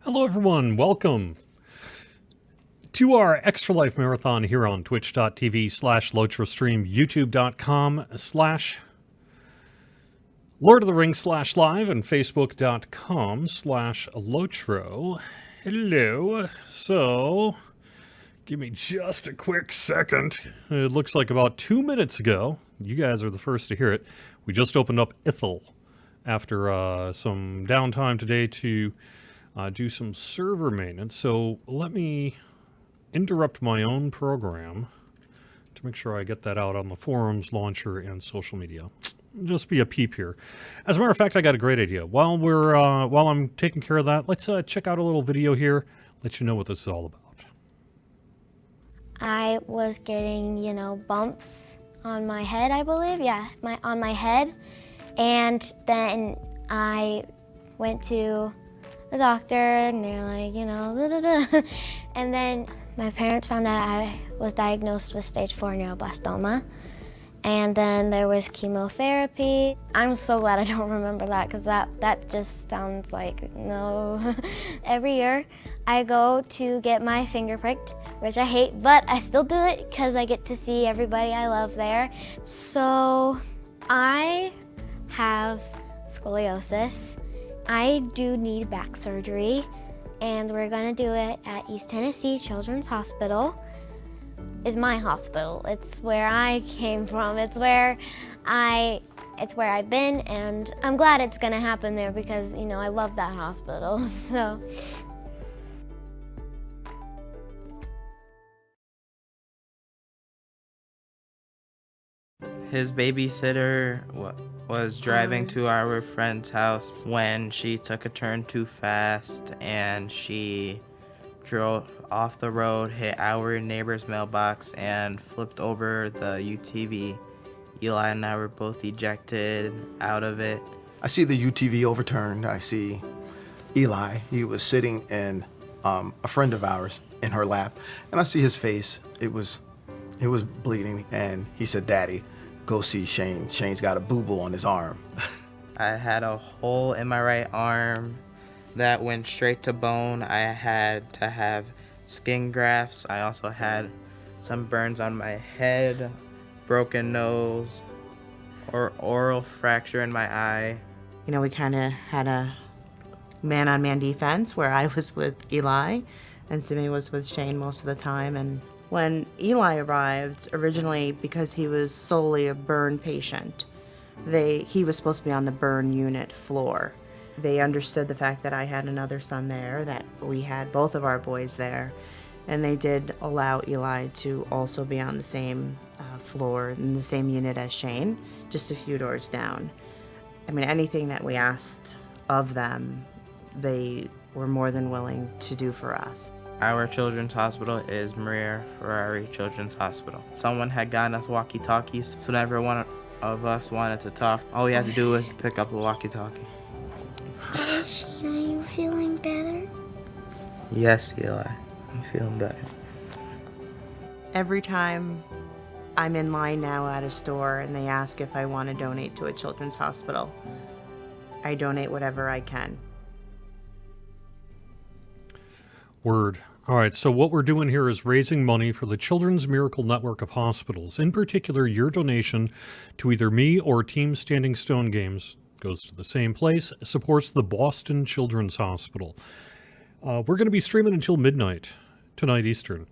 Hello, everyone. Welcome to our Extra Life Marathon here on twitch.tv/LotroStream, youtube.com/Lord of the Rings/live, and facebook.com/Lotro. Hello. So, give me just a quick second. It looks like about 2 minutes ago, you guys are the first to hear it, we just opened up Ithel after some downtime today to do some server maintenance. So let me interrupt my own program to make sure I get that out on the forums, launcher, and social media. Just be a peep here. As a matter of fact, I got a great idea. While I'm taking care of that, let's check out a little video here. Let you know what this is all about. I was getting, bumps on my head, I believe. Yeah, on my head. And then I went to the doctor and they're like, And then my parents found out I was diagnosed with stage 4 neuroblastoma. And then there was chemotherapy. I'm so glad I don't remember that because that just sounds like no. Every year I go to get my finger pricked, which I hate, but I still do it because I get to see everybody I love there. So I have scoliosis. I do need back surgery, and we're gonna do it at East Tennessee Children's Hospital. Is my hospital. It's where I came from. It's where I've been, and I'm glad it's gonna happen there because, I love that hospital, so. His babysitter was driving to our friend's house when she took a turn too fast and she drove off the road, hit our neighbor's mailbox, and flipped over the UTV. Eli and I were both ejected out of it. I see the UTV overturned. I see Eli. He was sitting in a friend of ours in her lap, and I see his face. It was bleeding, and he said, "Daddy, go see Shane. Shane's got a boo-boo on his arm." I had a hole in my right arm that went straight to bone. I had to have skin grafts. I also had some burns on my head, broken nose, or oral fracture in my eye. We kind of had a man-on-man defense where I was with Eli and Simi was with Shane most of the time. And when Eli arrived, originally because he was solely a burn patient, he was supposed to be on the burn unit floor. They understood the fact that I had another son there, that we had both of our boys there, and they did allow Eli to also be on the same floor in the same unit as Shane, just a few doors down. I mean, anything that we asked of them, they were more than willing to do for us. Our children's hospital is Maria Ferrari Children's Hospital. Someone had gotten us walkie-talkies, so whenever one of us wanted to talk, all we had to do was pick up a walkie-talkie. Shane, are you feeling better? Yes, Eli, I'm feeling better. Every time I'm in line now at a store and they ask if I want to donate to a children's hospital, I donate whatever I can. Word. All right, so what we're doing here is raising money for the Children's Miracle Network of Hospitals. In particular, your donation to either me or Team Standing Stone Games goes to the same place, supports the Boston Children's Hospital. We're going to be streaming until midnight tonight Eastern.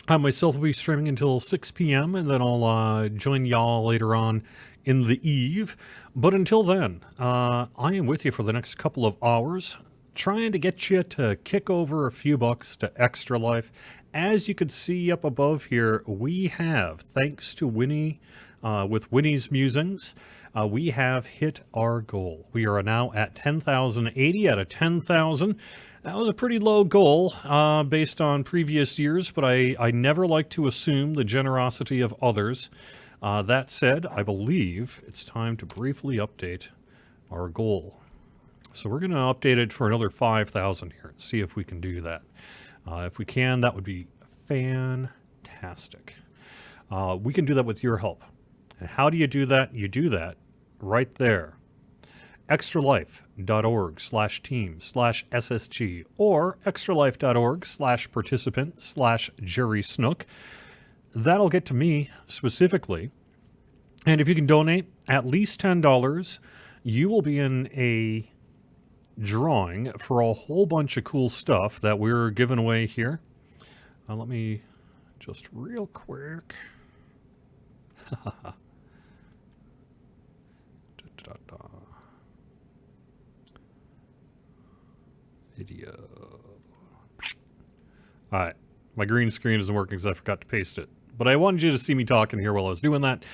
I myself will be streaming until 6 p.m., and then I'll join y'all later on in the eve. But until then, I am with you for the next couple of hours, trying to get you to kick over a few bucks to Extra Life. As you can see up above here, we have, thanks to Winnie, with Winnie's Musings, we have hit our goal. We are now at 10,080 out of 10,000. That was a pretty low goal based on previous years, but I never like to assume the generosity of others. That said, I believe it's time to briefly update our goal. So we're going to update it for another 5,000 here and see if we can do that. If we can, that would be fantastic. We can do that with your help. And how do you do that? You do that right there extralife.org/team/SSG or extralife.org/participant/Jerry Snook. That'll get to me specifically. And if you can donate at least $10, you will be in a drawing for a whole bunch of cool stuff that we're giving away here. Let me just real quick. Video. All right. My green screen isn't working because I forgot to paste it. But I wanted you to see me talking here while I was doing that.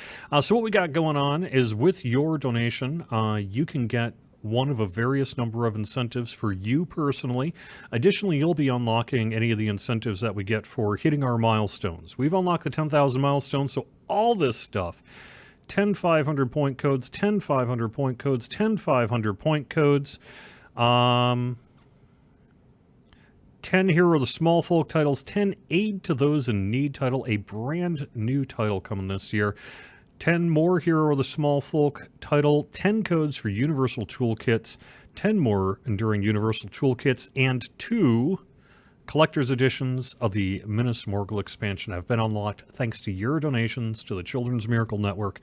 So what we got going on is with your donation, you can get one of a various number of incentives for you personally. Additionally, you'll be unlocking any of the incentives that we get for hitting our milestones. We've unlocked the 10,000 milestones, so all this stuff, 10 500 point codes, 10 500 point codes, 10 500 point codes, 10 Hero of the Small Folk titles, 10 Aid to Those in Need title, a brand new title coming this year, 10 more Hero of the Small Folk title, 10 codes for Universal Toolkits, 10 more Enduring Universal Toolkits, and 2 collector's editions of the Minas Morgul expansion have been unlocked thanks to your donations to the Children's Miracle Network,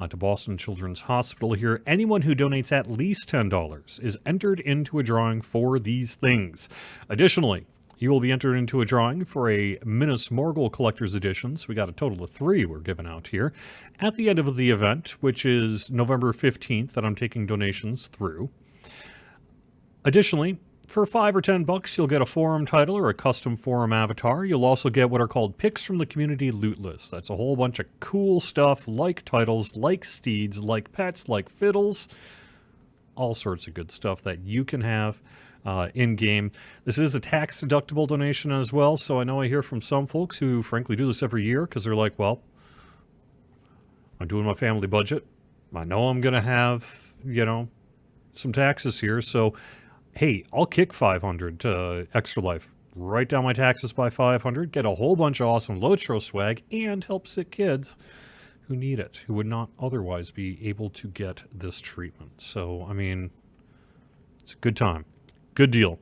to Boston Children's Hospital here. Anyone who donates at least $10 is entered into a drawing for these things. Additionally, you will be entered into a drawing for a Minas Morgul collector's edition. So we got a total of 3 we're giving out here at the end of the event, which is November 15th that I'm taking donations through. Additionally, for $5 or $10, you'll get a forum title or a custom forum avatar. You'll also get what are called picks from the community loot list. That's a whole bunch of cool stuff like titles, like steeds, like pets, like fiddles, all sorts of good stuff that you can have in-game. This is a tax-deductible donation as well, so I know I hear from some folks who frankly do this every year because they're like, well, I'm doing my family budget. I know I'm going to have, some taxes here, so hey, I'll kick $500 to Extra Life. Write down my taxes by $500, get a whole bunch of awesome Lotro swag, and help sick kids who need it, who would not otherwise be able to get this treatment. So, I mean, it's a good time. Good deal.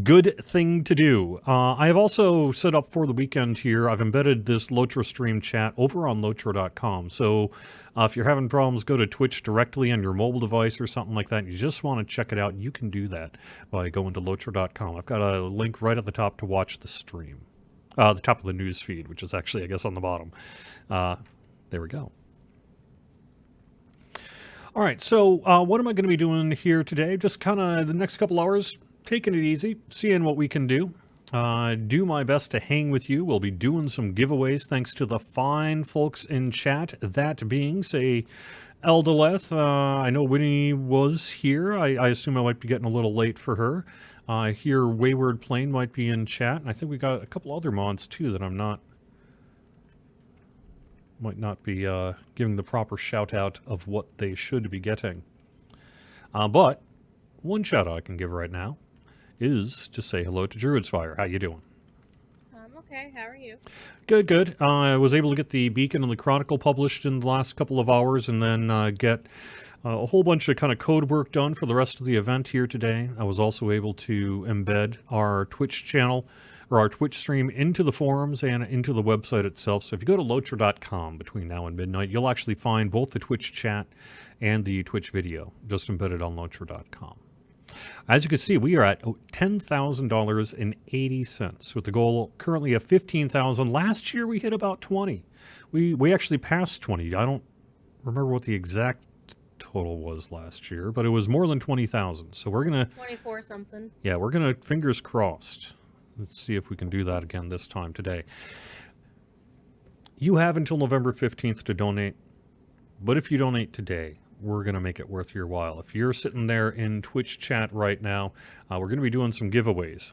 Good thing to do. I have also set up for the weekend here, I've embedded this Lotro stream chat over on Lotro.com. So if you're having problems, go to Twitch directly on your mobile device or something like that, and you just want to check it out, you can do that by going to Lotro.com. I've got a link right at the top to watch the stream. The top of the news feed, which is actually, I guess, on the bottom. There we go. All right, so what am I going to be doing here today? Just kind of the next couple hours, taking it easy, seeing what we can do. Do my best to hang with you. We'll be doing some giveaways thanks to the fine folks in chat. That being, say, Eldaleth. I know Winnie was here. I assume I might be getting a little late for her. I hear Wayward Plane might be in chat. And I think we got a couple other mods, too, that might not be giving the proper shout-out of what they should be getting. But one shout-out I can give right now is to say hello to Druid's Fire. How you doing? I'm okay. How are you? Good, good. I was able to get the Beacon and the Chronicle published in the last couple of hours and then get a whole bunch of kind of code work done for the rest of the event here today. I was also able to embed our Twitch channel or our Twitch stream into the forums and into the website itself. So if you go to Lotro.com between now and midnight, you'll actually find both the Twitch chat and the Twitch video just embedded on Lotro.com. As you can see, we are at $10,000.80 with the goal currently of $15,000. Last year we hit about 20. We actually passed 20. I don't remember what the exact total was last year, but it was more than 20,000. So we're gonna 24 something. Yeah, we're gonna fingers crossed. Let's see if we can do that again this time today. You have until November 15th to donate, but if you donate today, we're going to make it worth your while. If you're sitting there in Twitch chat right now, we're going to be doing some giveaways.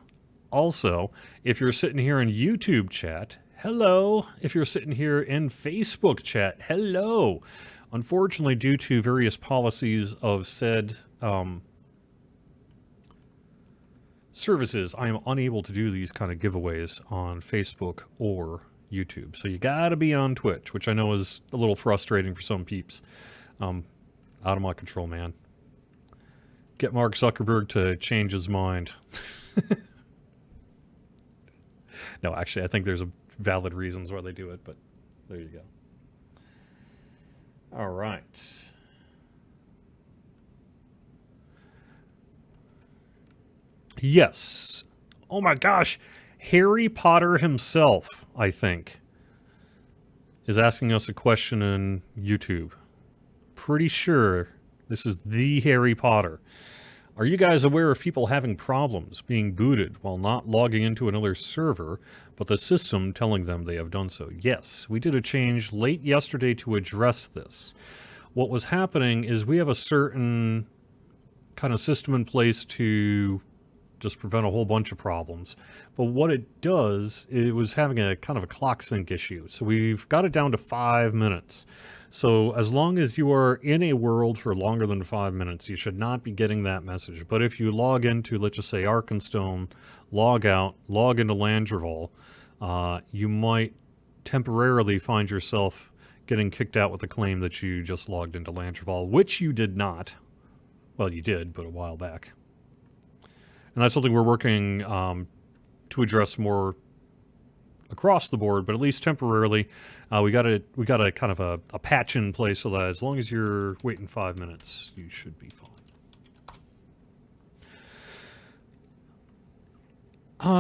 Also, if you're sitting here in YouTube chat, hello. If you're sitting here in Facebook chat, hello. Unfortunately, due to various policies of said services, I am unable to do these kind of giveaways on Facebook or YouTube. So you got to be on Twitch, which I know is a little frustrating for some peeps. Out of my control, man. Get Mark Zuckerberg to change his mind. No, actually, I think there's a valid reasons why they do it, but there you go. All right. Yes. Oh my gosh. Harry Potter himself, I think, is asking us a question in YouTube. Pretty sure this is the Harry Potter. Are you guys aware of people having problems being booted while not logging into another server, but the system telling them they have done so? Yes, we did a change late yesterday to address this. What was happening is we have a certain kind of system in place to just prevent a whole bunch of problems. But what it does, it was having a kind of a clock sync issue. So we've got it down to 5 minutes. So as long as you are in a world for longer than 5 minutes, you should not be getting that message. But if you log into, let's just say, Arkenstone, log out, log into Landreval, you might temporarily find yourself getting kicked out with the claim that you just logged into Landreval, which you did not. Well, you did, but a while back. And that's something we're working to address more across the board, but at least temporarily, we got a kind of a patch in place so that as long as you're waiting 5 minutes, you should be fine.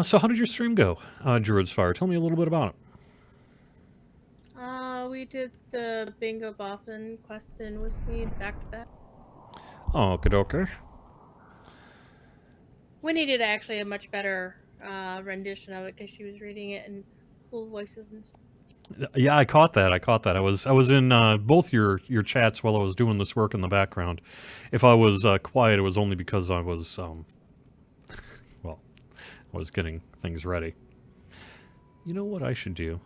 So how did your stream go, Druid's Fire? Tell me a little bit about it. We did the Bingo Boffin quest in Westmead back to back. Oh, okay. We needed actually a much better rendition of it because she was reading it in cool voices and stuff. Yeah, I caught that. I was in both your chats while I was doing this work in the background. If I was quiet, it was only because I was well, I was getting things ready. You know what I should do?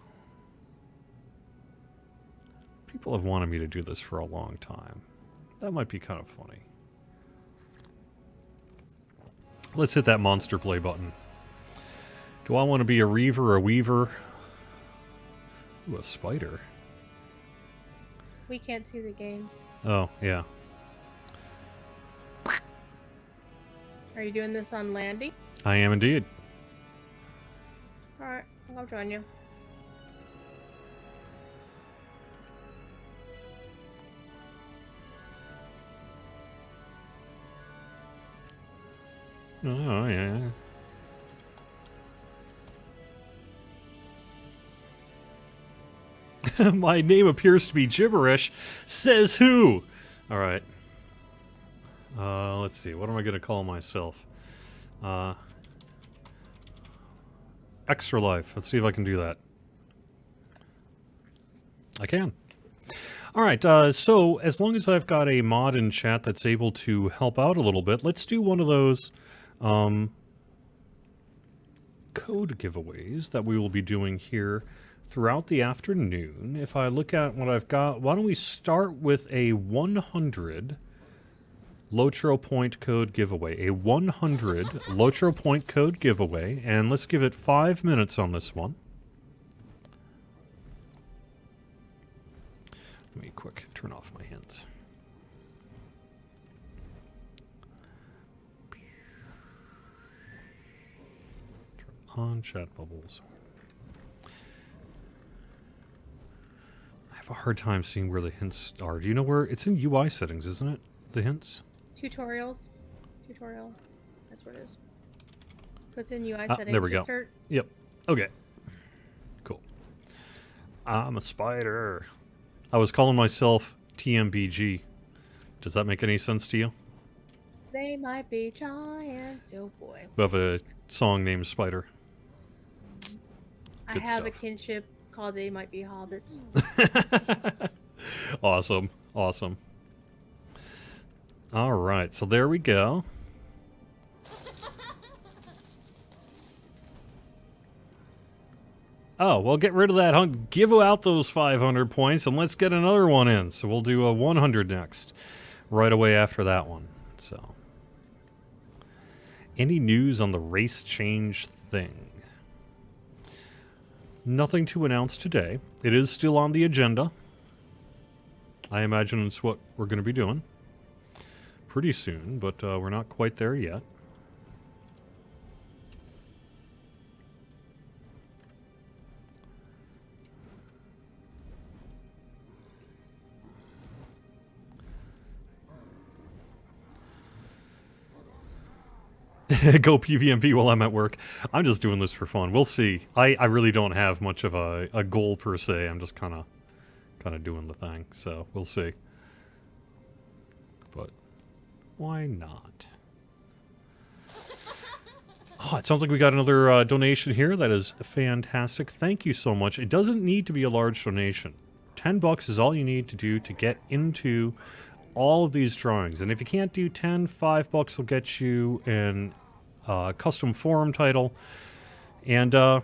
People have wanted me to do this for a long time. That might be kind of funny. Let's hit that monster play button. Do I want to be a reaver or a weaver? Ooh, a spider. We can't see the game. Oh, yeah. Are you doing this on Landy? I am indeed. Alright, I'll join you. Oh, yeah. My name appears to be gibberish. Says who? All right. Let's see. What am I going to call myself? Extra Life. Let's see if I can do that. I can. All right. So as long as I've got a mod in chat that's able to help out a little bit, let's do one of those code giveaways that we will be doing here throughout the afternoon. If I look at what I've got, why don't we start with a 100 Lotro point code giveaway. A 100 Lotro point code giveaway, and let's give it 5 minutes on this one. Let me quick turn off my hints. Turn on chat bubbles. I have a hard time seeing where the hints are. Do you know where? It's in UI settings, isn't it? The hints? Tutorials. Tutorial. That's what it is. So it's in UI settings. There we go. Just start- Yep. Okay. Cool. I'm a spider. I was calling myself TMBG. Does that make any sense to you? They might be giants. Oh boy. We have a song named Spider. I Good have a stuff. kinship called They Might Be Hobbits. Awesome. Awesome. All right. So there we go. Oh, well, get rid of that. Give out those 500 points and let's get another one in. So we'll do a 100 next. Right away after that one. So. Any news on the race change thing? Nothing to announce today. It is still on the agenda. I imagine it's what we're going to be doing. pretty soon, but we're not quite there yet. Go PvMP while I'm at work. I'm just doing this for fun. We'll see. I really don't have much of a goal per se. I'm just kind of doing the thing. So we'll see. But why not? Oh, it sounds like we got another donation here. That is fantastic. Thank you so much. It doesn't need to be a large donation. $10 is all you need to do to get into all of these drawings. And if you can't do 10, $5 will get you an custom forum title. And oh,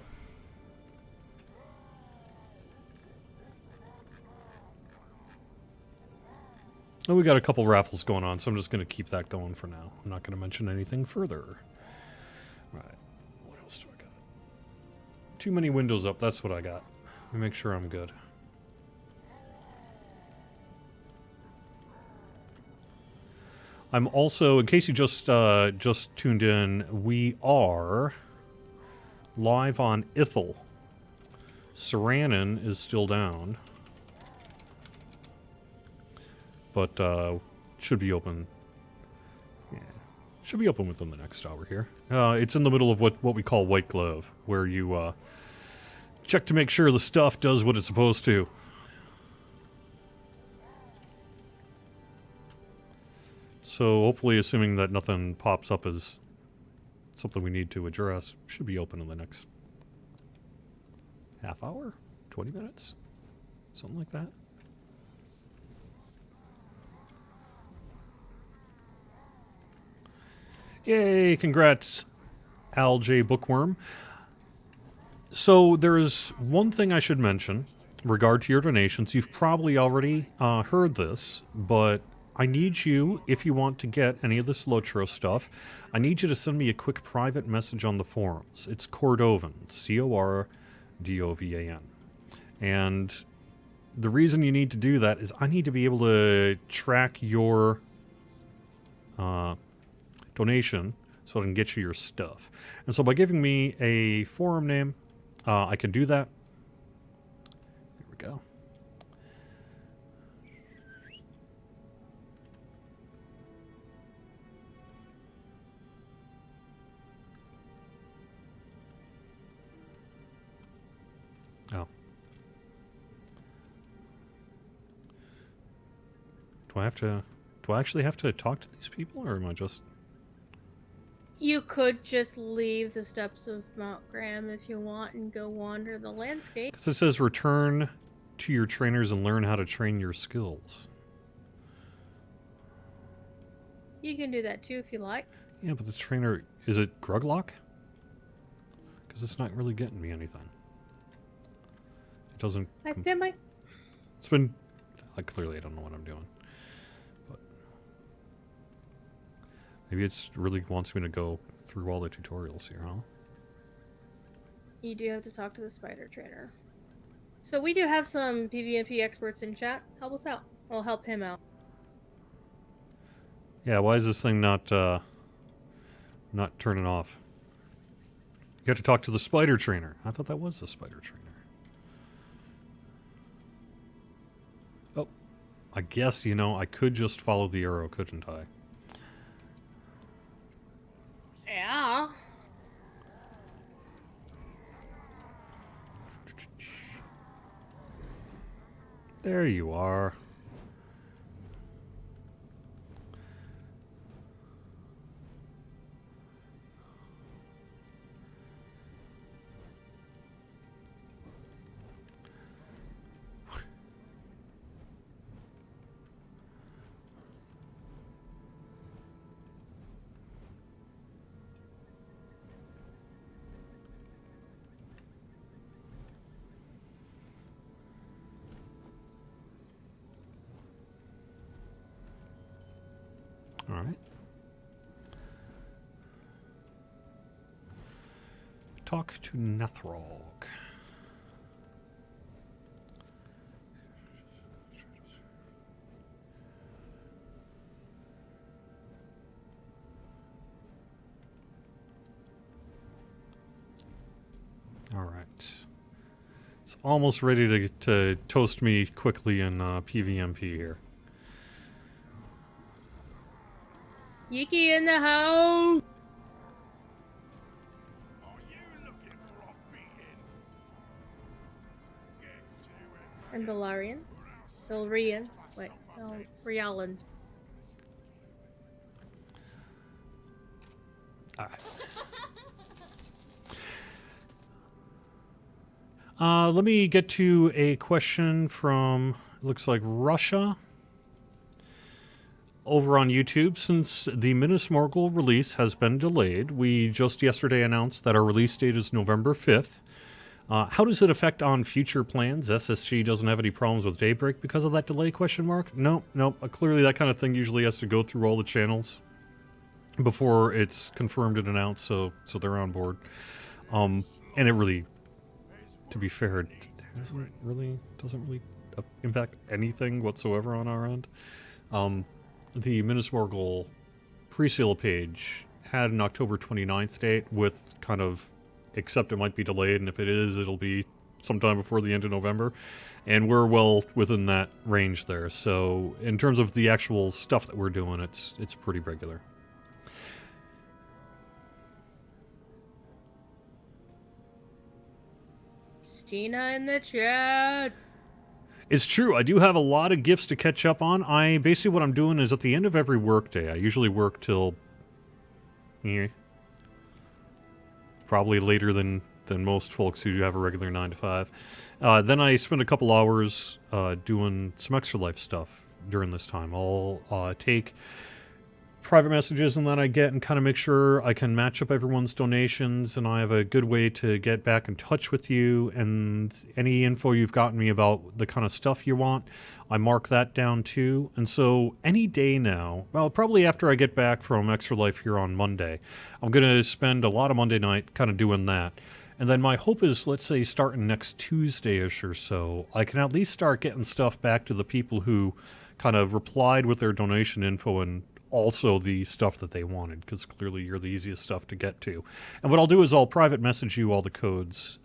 we got a couple raffles going on, so I'm just going to keep that going for now. I'm not going to mention anything further. Right. What else do I got? Too many windows up. That's what I got. Let me make sure I'm good. I'm also, in case you just tuned in, we are live on Ithel. Saranin is still down, but should be open. Yeah, should be open within the next hour here. It's in the middle of what we call white glove, where you check to make sure the stuff does what it's supposed to. So hopefully, assuming that nothing pops up as something we need to address, should be open in the next half hour, 20 minutes, something like that. Yay, congrats, Al J. Bookworm. So there's one thing I should mention in regard to your donations. You've probably already heard this, but I need you, if you want to get any of this Lotro stuff, I need you to send me a quick private message on the forums. It's Cordovan, Cordovan. And the reason you need to do that is I need to be able to track your donation so I can get you your stuff. And so by giving me a forum name, I can do that. Here we go. Oh. Do I actually have to talk to these people, or am I just... You could just leave the steps of Mount Graham if you want and go wander the landscape. Because it says return to your trainers and learn how to train your skills. You can do that too if you like. Yeah, but the trainer... Is it Gruglock? Because it's not really getting me anything. It doesn't... Like that might. It's been... clearly I don't know what I'm doing. But maybe it really wants me to go through all the tutorials here, huh? You do have to talk to the spider trainer. So we do have some PvP experts in chat. Help us out. I'll help him out. Yeah, why is this thing not turning off? You have to talk to the spider trainer. I thought that was the spider trainer. Oh, I guess, I could just follow the arrow, couldn't I? Yeah. There you are. All right. Talk to Nethrog. It's almost ready to toast me quickly in PvMP here. Yiki in the house. And Valarian. Valrian. Wait, no, Rialans. Let me get to a question from, looks like Russia. Over on YouTube, since the Minas Morgul release has been delayed, we just yesterday announced that our release date is November 5th. How does it affect on future plans? SSG doesn't have any problems with Daybreak because of that delay, question mark? Nope. Clearly that kind of thing usually has to go through all the channels before it's confirmed and announced, so they're on board. And it really, to be fair, it doesn't really impact anything whatsoever on our end. The Minas Morgul pre-sale page had an October 29th date with kind of, except it might be delayed, and if it is, it'll be sometime before the end of November. And we're well within that range there. So in terms of the actual stuff that we're doing, it's pretty regular. Stina in the chat. It's true. I do have a lot of gifts to catch up on. Basically what I'm doing is at the end of every workday, I usually work till probably later than most folks who have a regular 9 to 5. Then I spend a couple hours doing some extra life stuff during this time. I'll take private messages and that I get and kind of make sure I can match up everyone's donations, and I have a good way to get back in touch with you, and any info you've gotten me about the kind of stuff you want, I mark that down too. And so any day now, well, probably after I get back from Extra Life here on Monday, I'm going to spend a lot of Monday night kind of doing that. And then my hope is, let's say, starting next Tuesday-ish or so, I can at least start getting stuff back to the people who kind of replied with their donation info and also the stuff that they wanted, because clearly you're the easiest stuff to get to. And what I'll do is I'll private message you all the codes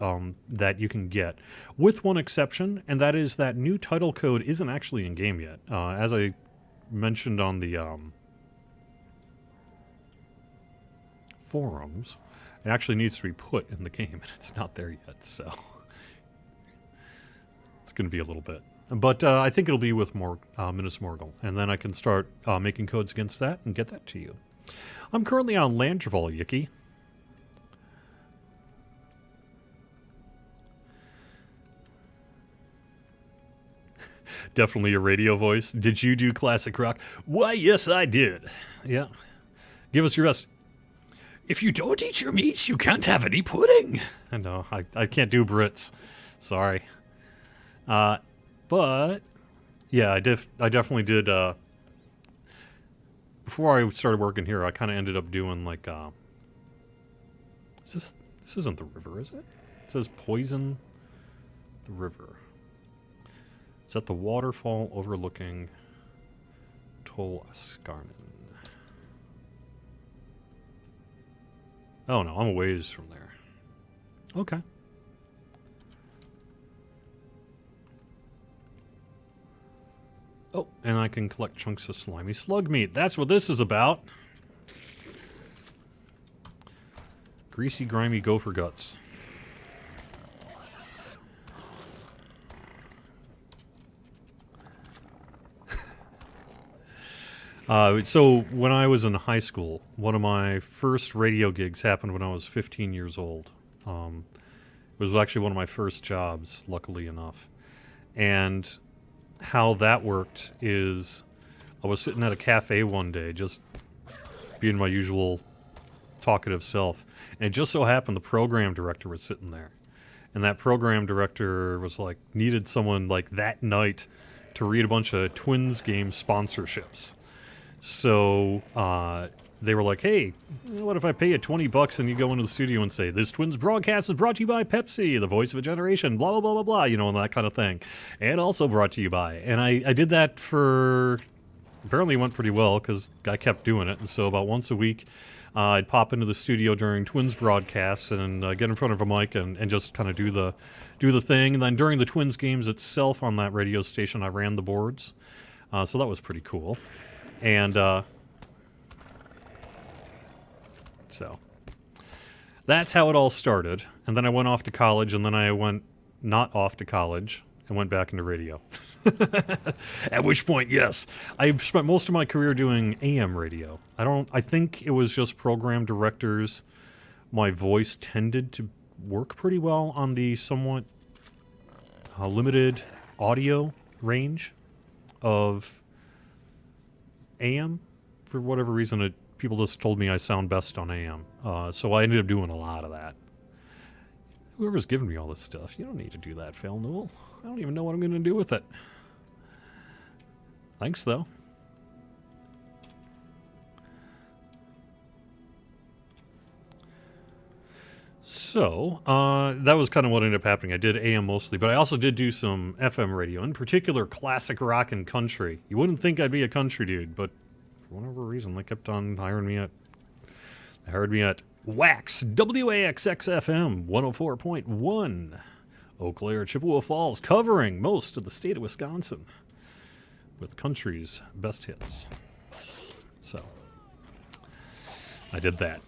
that you can get, with one exception, and that is that new title code isn't actually in game yet. As I mentioned on the forums, it actually needs to be put in the game, and it's not there yet, so it's going to be a little bit. But I think it'll be with Minas Morgul, and then I can start making codes against that and get that to you. I'm currently on Landreval, Yiki. Definitely a radio voice. Did you do classic rock? Why, yes, I did. Yeah. Give us your best. If you don't eat your meat, you can't have any pudding. No, I can't do Brits. Sorry. But, yeah, I definitely did, before I started working here, I kind of ended up doing, like, this isn't the river, is it? It says Poison the River. Is that the waterfall overlooking Tol Ascarnan? Oh, no, I'm a ways from there. Okay. Oh, and I can collect chunks of slimy slug meat. That's what this is about. Greasy, grimy gopher guts. So when I was in high school, one of my first radio gigs happened when I was 15 years old. It was actually one of my first jobs, luckily enough. And how that worked is I was sitting at a cafe one day, just being my usual talkative self, and it just so happened the program director was sitting there, and that program director was like, needed someone like that night to read a bunch of Twins game sponsorships. So they were like, hey, what if I pay you $20 and you go into the studio and say, this Twins broadcast is brought to you by Pepsi, the voice of a generation, blah, blah, blah, blah, blah, you know, and that kind of thing. And also brought to you by. And I did that for, apparently it went pretty well because I kept doing it. And so about once a week, I'd pop into the studio during Twins broadcasts and get in front of a mic and just kind of do the thing. And then during the Twins games itself on that radio station, I ran the boards. So that was pretty cool. And so that's how it all started. And then I went off to college, and then I went not off to college and went back into radio. At which point, yes, I spent most of my career doing AM radio. I think it was just program directors. My voice tended to work pretty well on the somewhat limited audio range of AM. For whatever reason, people just told me I sound best on AM. So I ended up doing a lot of that. Whoever's giving me all this stuff, you don't need to do that, Phil Newell. I don't even know what I'm going to do with it. Thanks, though. So, that was kind of what ended up happening. I did AM mostly, but I also did do some FM radio, in particular classic rock and country. You wouldn't think I'd be a country dude, but for whatever reason, they kept on hiring me at... They hired me at WAXX, WAXX-FM 104.1, Eau Claire, Chippewa Falls, covering most of the state of Wisconsin with the country's best hits. So, I did that.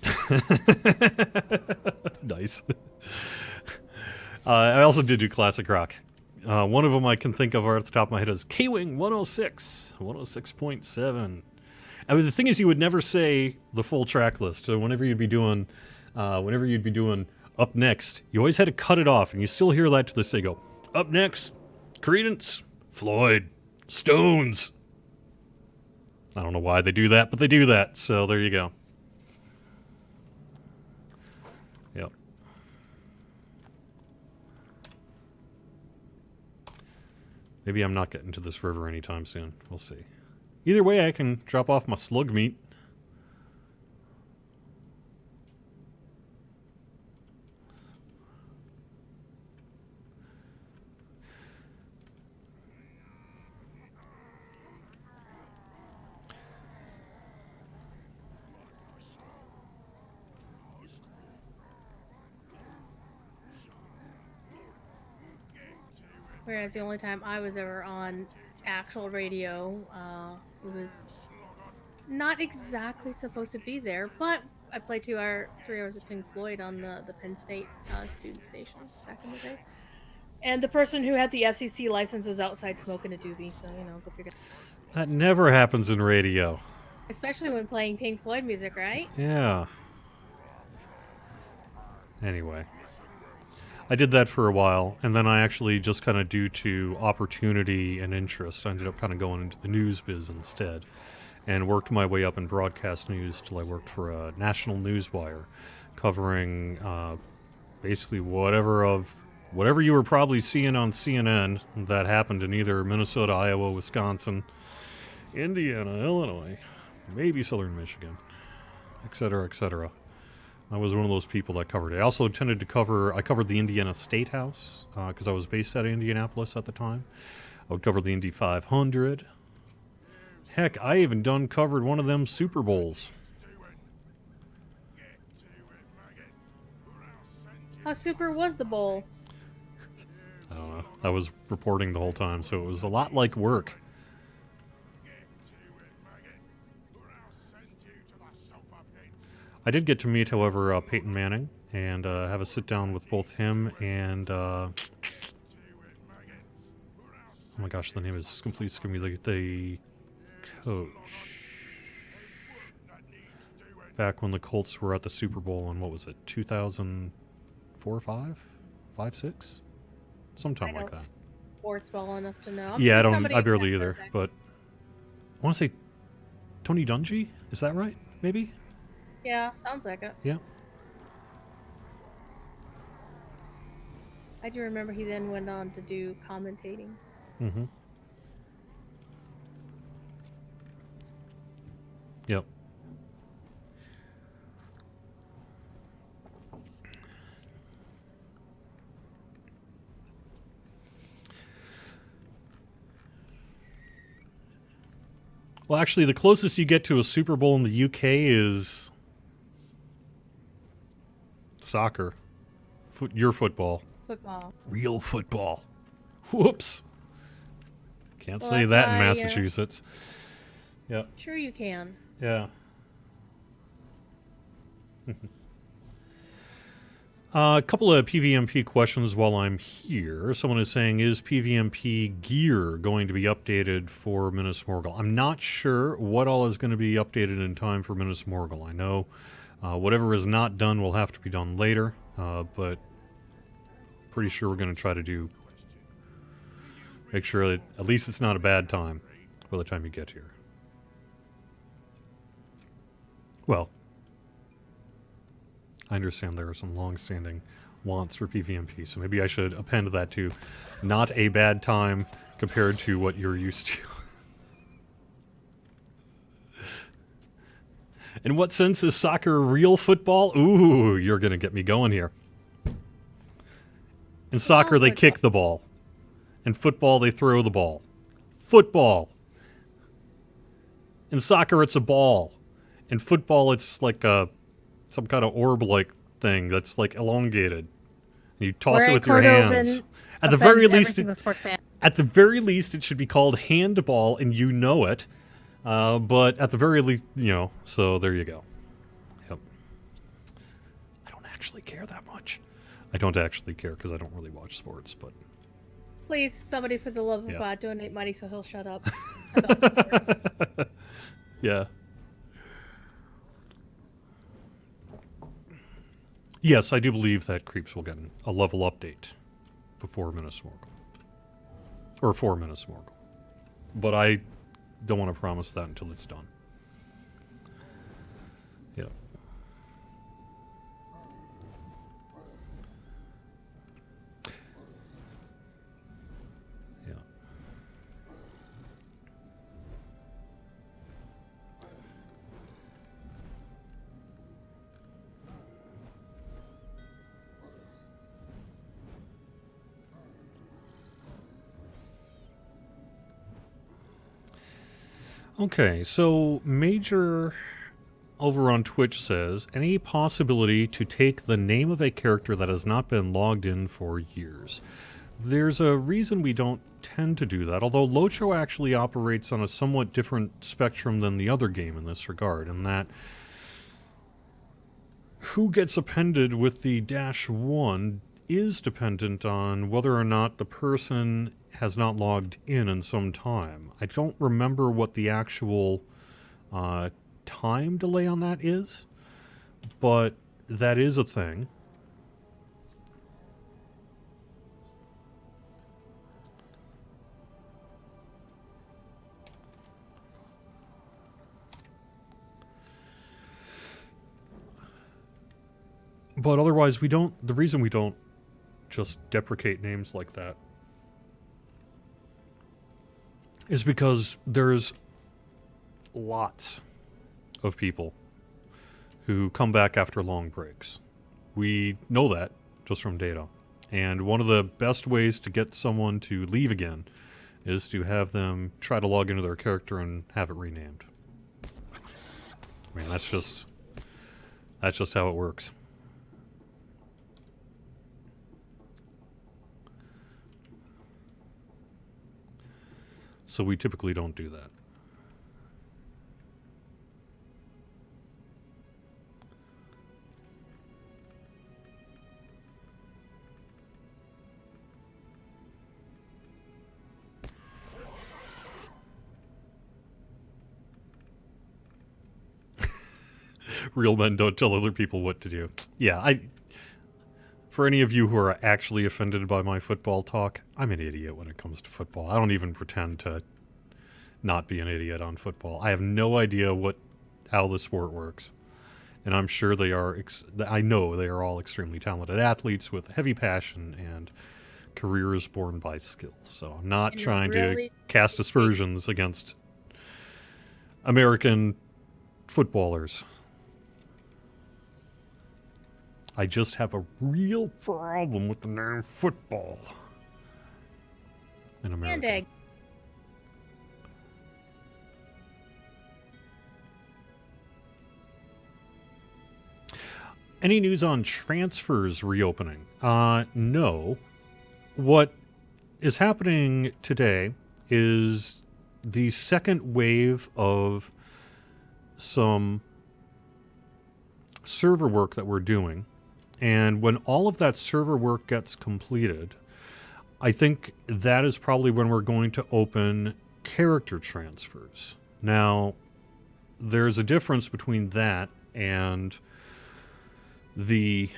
Nice. I also did do classic rock. One of them I can think of off the top of my head is K-Wing 106, 106.7. I mean, the thing is, you would never say the full track list. So whenever you'd be doing Up Next, you always had to cut it off, and you still hear that to this day. Go, Up Next, Creedence, Floyd, Stones. I don't know why they do that, but they do that. So there you go. Yep. Maybe I'm not getting to this river anytime soon. We'll see. Either way, I can drop off my slug meat. Whereas the only time I was ever on actual radio, it was not exactly supposed to be there, but I played 3 hours of Pink Floyd on the Penn State student station back in the day. And the person who had the FCC license was outside smoking a doobie, so, go figure. That never happens in radio. Especially when playing Pink Floyd music, right? Yeah. Anyway. I did that for a while, and then I actually just kind of due to opportunity and interest, I ended up kind of going into the news biz instead and worked my way up in broadcast news till I worked for a national newswire covering basically whatever you were probably seeing on CNN that happened in either Minnesota, Iowa, Wisconsin, Indiana, Illinois, maybe southern Michigan, etc., etc. I was one of those people that covered it. I also tended to covered the Indiana State House, because I was based out of Indianapolis at the time. I would cover the Indy 500. Heck, I even covered one of them Super Bowls. How super was the bowl? I don't know. I was reporting the whole time, so it was a lot like work. I did get to meet, however, Peyton Manning and have a sit down with both him and oh my gosh, the name is completely skimming me. The coach back when the Colts were at the Super Bowl in, what was it, 2004, 5, 6, sometime like that. Sports well enough to know. Yeah, I barely either, but I want to say Tony Dungy. Is that right? Maybe. Yeah, sounds like it. Yeah. I do remember he then went on to do commentating. Mm-hmm. Yep. Well, actually, the closest you get to a Super Bowl in the UK is soccer. Your football. Football. Real football. Whoops. Can't Well, say that's that in why, Massachusetts. Yeah. Sure you can. Yeah. A couple of PVMP questions while I'm here. Someone is saying, is PVMP gear going to be updated for Minas Morgul? I'm not sure what all is going to be updated in time for Minas Morgul. I know whatever is not done will have to be done later, but pretty sure we're going to try to make sure that at least it's not a bad time by the time you get here. Well, I understand there are some long-standing wants for PVMP, so maybe I should append that to not a bad time compared to what you're used to. In what sense is soccer real football? Ooh, you're going to get me going here. In soccer, they kick the ball. In football, they throw the ball. Football. In soccer, it's a ball. In football, it's like some kind of orb-like thing that's like elongated. You toss it with your hands. At the very least, it should be called handball, and you know it. But at the very least, so there you go. Yep. I don't actually care that much. I don't actually care because I don't really watch sports, but... Please, somebody for the love of Yeah. God, donate money so he'll shut up about sport. Yeah. Yes, I do believe that Creeps will get a level update before Minas Morgul. Or for Minas Morgul. But I don't want to promise that until it's done. Yeah. Yeah. Okay, so Major over on Twitch says, any possibility to take the name of a character that has not been logged in for years? There's a reason we don't tend to do that, although Locho actually operates on a somewhat different spectrum than the other game in this regard, in that who gets appended with the -1 is dependent on whether or not the person has not logged in some time. I don't remember what the actual time delay on that is, but that is a thing. But otherwise, the reason we don't just deprecate names like that is because there's lots of people who come back after long breaks. We know that just from data. And one of the best ways to get someone to leave again is to have them try to log into their character and have it renamed. I mean, that's just how it works. So we typically don't do that. Real men don't tell other people what to do. Yeah, for any of you who are actually offended by my football talk, I'm an idiot when it comes to football. I don't even pretend to not be an idiot on football. I have no idea how the sport works. And I'm sure I know they are all extremely talented athletes with heavy passion and careers born by skill. So I'm not trying to cast aspersions against American footballers. I just have a real problem with the name football in America. And egg. Any news on transfers reopening? No. What is happening today is the second wave of some server work that we're doing. And when all of that server work gets completed, I think that is probably when we're going to open character transfers. Now, there's a difference between that and the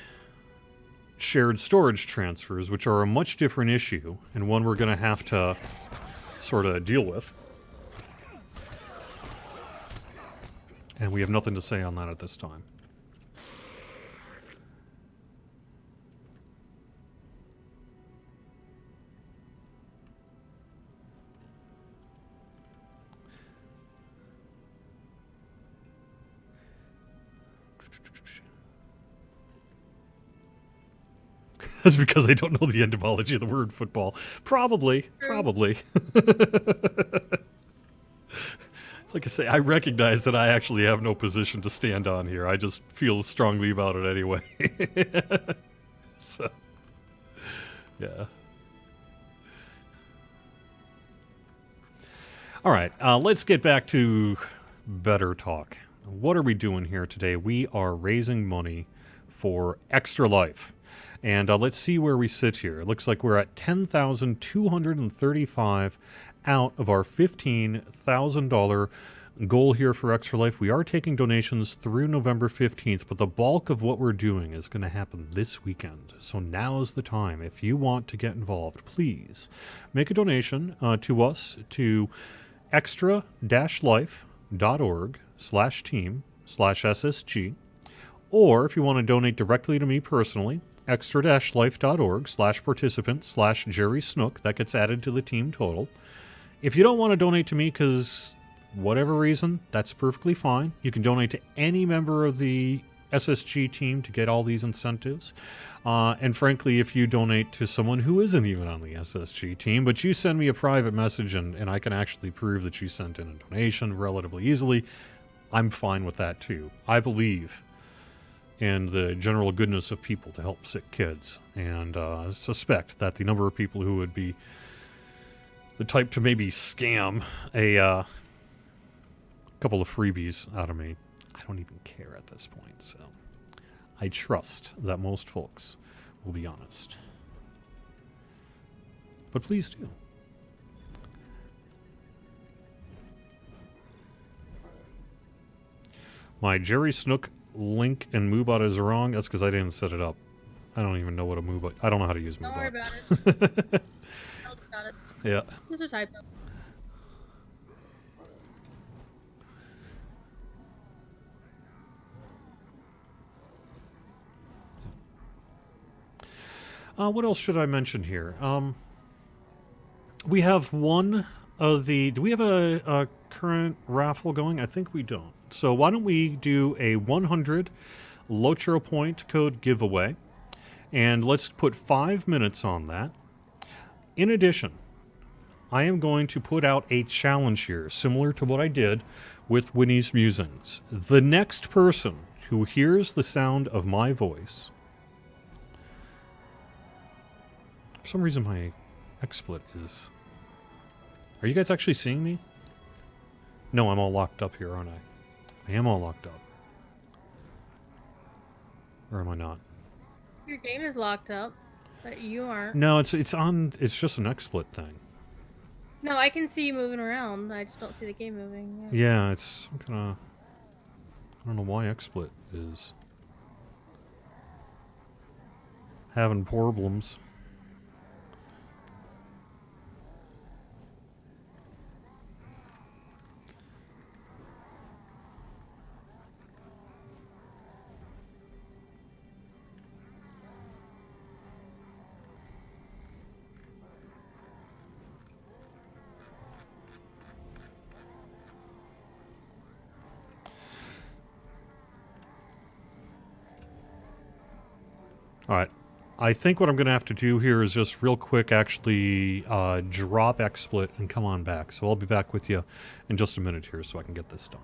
shared storage transfers, which are a much different issue and one we're going to have to sort of deal with. And we have nothing to say on that at this time. That's because I don't know the etymology of the word football. Probably. Like I say, I recognize that I actually have no position to stand on here. I just feel strongly about it anyway. So, yeah. All right, let's get back to better talk. What are we doing here today? We are raising money for Extra Life. And let's see where we sit here. It looks like we're at $10,235 out of our $15,000 goal here for Extra Life. We are taking donations through November 15th, but the bulk of what we're doing is going to happen this weekend. So now's the time. If you want to get involved, please make a donation to us to extra-life.org/team/SSG. Or if you want to donate directly to me personally, extra-life.org/participant/Jerry Snook. That gets added to the team total. If you don't want to donate to me because whatever reason, that's perfectly fine. You can donate to any member of the SSG team to get all these incentives. And frankly, if you donate to someone who isn't even on the SSG team, but you send me a private message and I can actually prove that you sent in a donation relatively easily, I'm fine with that too. I believe and the general goodness of people to help sick kids, and suspect that the number of people who would be the type to maybe scam a couple of freebies out of me, I don't even care at this point, so I trust that most folks will be honest. But please do. My Jerry Snook link and Moobot is wrong. That's because I didn't set it up. I don't even know what a Moobot. I don't know how to use Moobot. Don't worry about it. Alex got it. Yeah. It's just a typo. What else should I mention here? We have one of the... Do we have a current raffle going? I think we don't. So why don't we do a 100 Lotro point code giveaway, and let's put 5 minutes on that. In addition, I am going to put out a challenge here, similar to what I did with Winnie's Musings. The next person who hears the sound of my voice... For some reason my XSplit is... Are you guys actually seeing me? No, I'm all locked up here, aren't I? I am all locked up. Or am I not? Your game is locked up, but you aren't. No, it's on. It's just an XSplit thing. No, I can see you moving around. I just don't see the game moving. Yeah, it's kind of... I don't know why XSplit is having problems. All right. I think what I'm going to have to do here is just real quick actually drop XSplit and come on back. So I'll be back with you in just a minute here so I can get this done.